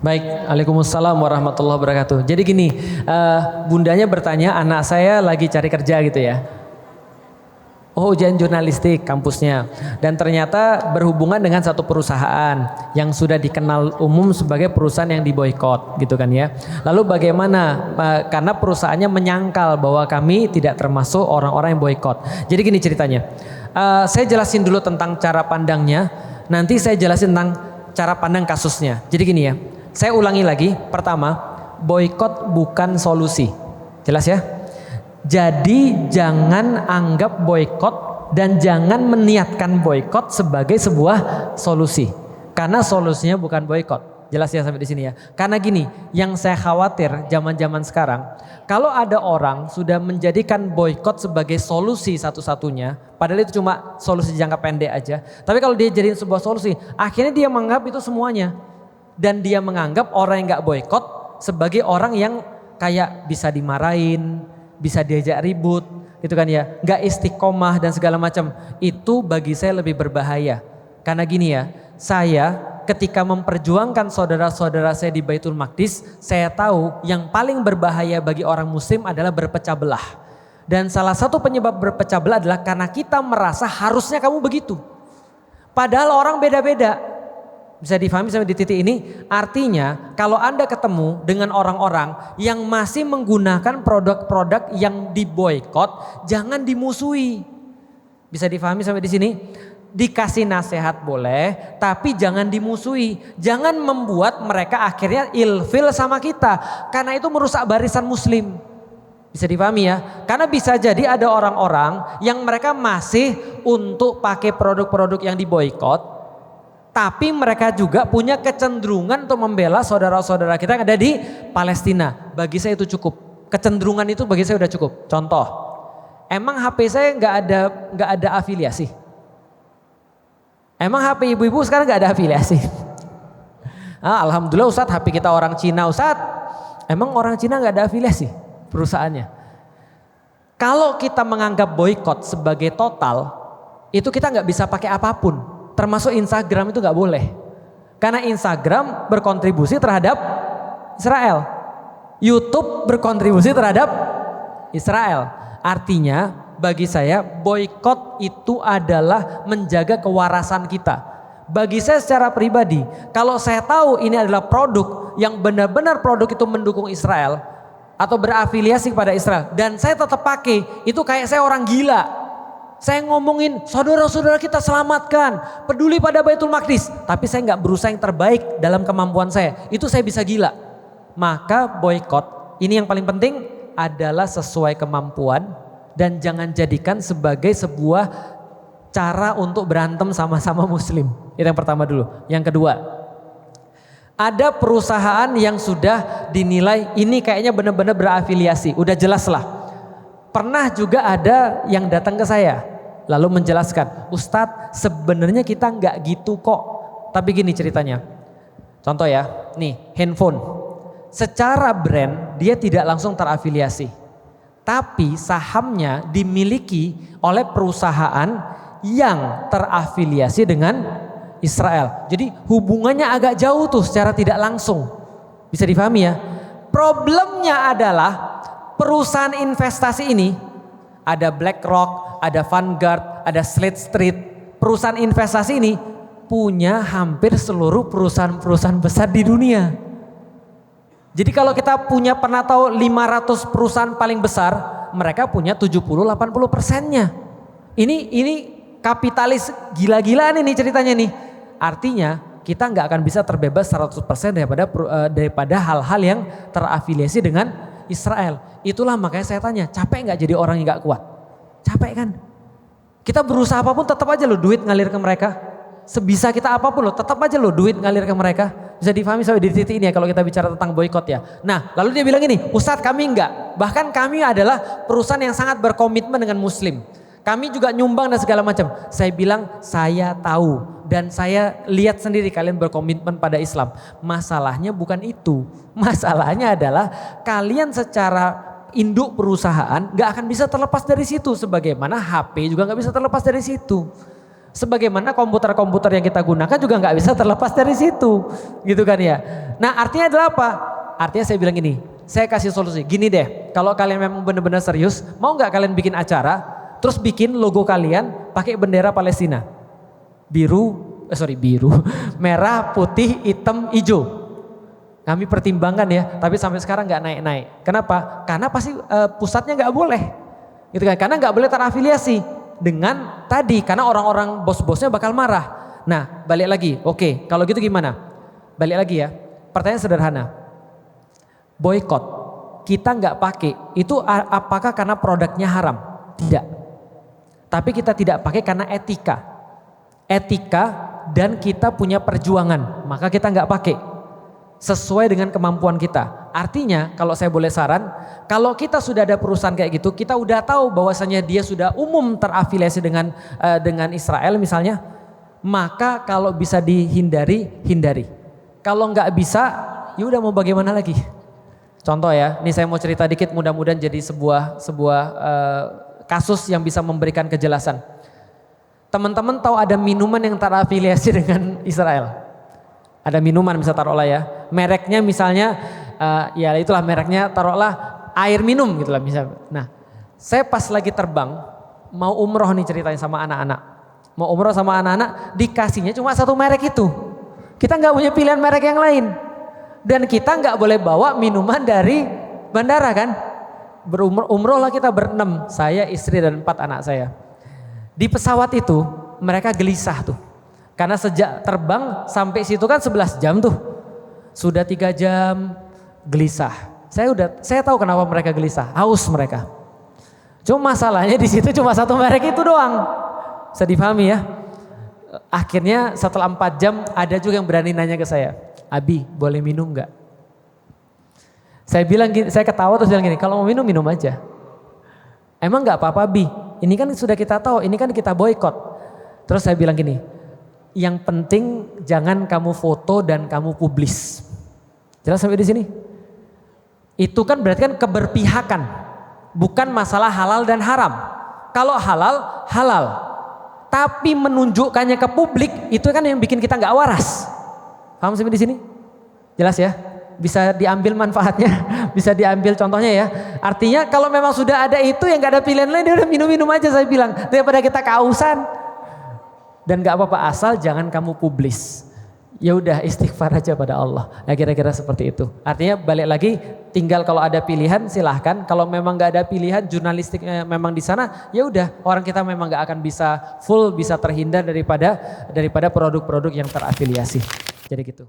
Baik, Waalaikumsalam warahmatullahi wabarakatuh. Jadi gini, bundanya bertanya, anak saya lagi cari kerja gitu ya. Oh, ujian jurnalistik kampusnya. Dan ternyata berhubungan dengan satu perusahaan yang sudah dikenal umum sebagai perusahaan yang diboikot gitu kan ya. Lalu bagaimana? Karena perusahaannya menyangkal bahwa kami tidak termasuk orang-orang yang boikot. Jadi gini ceritanya. Saya jelasin dulu tentang cara pandangnya. Nanti saya jelasin tentang cara pandang kasusnya. Jadi gini ya. Saya ulangi lagi, pertama, boikot bukan solusi. Jelas ya? Jadi jangan anggap boikot dan jangan meniatkan boikot sebagai sebuah solusi. Karena solusinya bukan boikot. Jelas ya sampai di sini ya. Karena gini, yang saya khawatir zaman-zaman sekarang, kalau ada orang sudah menjadikan boikot sebagai solusi satu-satunya, padahal itu cuma solusi jangka pendek aja. Tapi kalau dia jadiin sebuah solusi, akhirnya dia menganggap itu semuanya. Dan dia menganggap orang yang gak boikot sebagai orang yang kayak bisa dimarahin, bisa diajak ribut, gitu kan ya, gak istiqomah dan segala macam. Itu bagi saya lebih berbahaya. Karena gini ya, saya ketika memperjuangkan saudara-saudara saya di Baitul Maqdis, saya tahu yang paling berbahaya bagi orang muslim adalah berpecah belah. Dan salah satu penyebab berpecah belah adalah karena kita merasa harusnya kamu begitu. Padahal orang beda-beda. Bisa difahami sampai di titik ini, artinya kalau Anda ketemu dengan orang-orang yang masih menggunakan produk-produk yang diboikot, jangan dimusuhi. Bisa difahami sampai di sini? Dikasih nasihat boleh, tapi jangan dimusuhi. Jangan membuat mereka akhirnya ilfil sama kita, karena itu merusak barisan muslim. Bisa difahami ya? Karena bisa jadi ada orang-orang yang mereka masih untuk pakai produk-produk yang diboikot, tapi mereka juga punya kecenderungan untuk membela saudara-saudara kita yang ada di Palestina. Bagi saya itu cukup. Kecenderungan itu bagi saya udah cukup. Contoh, emang HP saya nggak ada afiliasi. Emang HP ibu-ibu sekarang nggak ada afiliasi. Alhamdulillah Ustadz, HP kita orang Cina Ustadz. Emang orang Cina nggak ada afiliasi perusahaannya. Kalau kita menganggap boikot sebagai total, itu kita nggak bisa pakai apapun. Termasuk Instagram itu gak boleh. Karena Instagram berkontribusi terhadap Israel. YouTube berkontribusi terhadap Israel. Artinya bagi saya boikot itu adalah menjaga kewarasan kita. Bagi saya secara pribadi, kalau saya tahu ini adalah produk yang benar-benar produk itu mendukung Israel atau berafiliasi kepada Israel dan saya tetap pakai, itu kayak saya orang gila. Saya ngomongin saudara-saudara kita selamatkan, peduli pada Baitul Maqdis, tapi saya nggak berusaha yang terbaik dalam kemampuan saya. Itu saya bisa gila. Maka boikot ini yang paling penting adalah sesuai kemampuan dan jangan jadikan sebagai sebuah cara untuk berantem sama-sama muslim. Itu yang pertama dulu. Yang kedua, ada perusahaan yang sudah dinilai ini kayaknya benar-benar berafiliasi, udah jelas lah. Pernah juga ada yang datang ke saya lalu menjelaskan, Ustadz sebenarnya kita nggak gitu kok, tapi gini ceritanya. Contoh ya, nih handphone, secara brand dia tidak langsung terafiliasi, tapi sahamnya dimiliki oleh perusahaan yang terafiliasi dengan Israel. Jadi hubungannya agak jauh tuh secara tidak langsung, bisa difahami ya. Problemnya adalah perusahaan investasi ini, ada BlackRock, ada Vanguard, ada State Street. Perusahaan investasi ini punya hampir seluruh perusahaan-perusahaan besar di dunia. Jadi kalau kita pernah tahu 500 perusahaan paling besar, mereka punya 70-80%-nya. Ini kapitalis gila-gilaan ini ceritanya nih. Artinya kita nggak akan bisa terbebas 100% daripada hal-hal yang terafiliasi dengan Israel. Itulah makanya saya tanya, capek nggak jadi orang yang nggak kuat? Capek kan? Kita berusaha apapun tetap aja loh duit ngalir ke mereka. Sebisa kita apapun loh tetap aja loh duit ngalir ke mereka. Bisa difahami sampai di titik ini ya kalau kita bicara tentang boikot ya. Nah lalu dia bilang ini, Ustadz kami enggak. Bahkan kami adalah perusahaan yang sangat berkomitmen dengan muslim. Kami juga nyumbang dan segala macam. Saya bilang saya tahu dan saya lihat sendiri kalian berkomitmen pada Islam. Masalahnya bukan itu. Masalahnya adalah kalian secara induk perusahaan gak akan bisa terlepas dari situ. Sebagaimana HP juga gak bisa terlepas dari situ. Sebagaimana komputer-komputer yang kita gunakan juga nggak bisa terlepas dari situ, gitu kan ya. Nah artinya adalah apa? Artinya saya bilang gini, saya kasih solusi, gini deh, kalau kalian memang benar-benar serius, mau nggak kalian bikin acara, terus bikin logo kalian pakai bendera Palestina, biru, merah, putih, hitam, hijau. Kami pertimbangkan ya, tapi sampai sekarang nggak naik-naik. Kenapa? Karena pasti pusatnya nggak boleh, gitu kan? Karena nggak boleh terafiliasi dengan tadi, karena orang-orang bos-bosnya bakal marah. Nah balik lagi, oke, kalau gitu gimana? Balik lagi ya, pertanyaan sederhana. Boykot, kita nggak pakai, itu apakah karena produknya haram? Tidak. Tapi kita tidak pakai karena etika. Etika dan kita punya perjuangan, maka kita nggak pakai. Sesuai dengan kemampuan kita. Artinya kalau saya boleh saran, kalau kita sudah ada perusahaan kayak gitu, kita udah tahu bahwasanya dia sudah umum terafiliasi dengan Israel misalnya, maka kalau bisa dihindari, hindari. Kalau nggak bisa, ya udah mau bagaimana lagi. Contoh ya, ini saya mau cerita dikit, mudah-mudahan jadi sebuah kasus yang bisa memberikan kejelasan. Teman-teman tahu ada minuman yang terafiliasi dengan Israel. Ada minuman bisa taruhlah ya, mereknya misalnya, ya itulah mereknya taruhlah air minum gitulah misalnya. Nah saya pas lagi terbang, mau umroh nih ceritanya sama anak-anak. Mau umroh sama anak-anak, dikasihnya cuma satu merek itu. Kita nggak punya pilihan merek yang lain. Dan kita nggak boleh bawa minuman dari bandara kan. Umroh lah kita berenam, saya, istri dan 4 anak saya. Di pesawat itu mereka gelisah tuh. Karena sejak terbang sampai situ kan 11 jam tuh. Sudah 3 jam gelisah. Saya tahu kenapa mereka gelisah, haus mereka. Cuma masalahnya di situ cuma satu merek itu doang. Bisa dipahami ya. Akhirnya setelah 4 jam ada juga yang berani nanya ke saya, "Abi, boleh minum enggak?" Saya bilang gini, saya ketawa terus bilang gini, "Kalau mau minum, minum aja." "Emang enggak apa-apa, Bi? Ini kan sudah kita tahu, ini kan kita boykot." Terus saya bilang gini, "Yang penting jangan kamu foto dan kamu publis." Jelas sampai di sini? Itu kan berarti kan keberpihakan, bukan masalah halal dan haram. Kalau halal, halal. Tapi menunjukkannya ke publik itu kan yang bikin kita nggak waras. Paham sampai di sini? Jelas ya? Bisa diambil manfaatnya, bisa diambil contohnya ya. Artinya kalau memang sudah ada itu yang nggak ada pilihan lain, dia udah minum-minum aja saya bilang. Daripada kita kehausan. Dan gak apa-apa asal jangan kamu publis. Ya udah istighfar aja pada Allah. Ya kira-kira seperti itu. Artinya balik lagi, tinggal kalau ada pilihan silahkan. Kalau memang gak ada pilihan, jurnalistiknya memang di sana, ya udah orang kita memang gak akan bisa full bisa terhindar daripada produk-produk yang terafiliasi. Jadi gitu.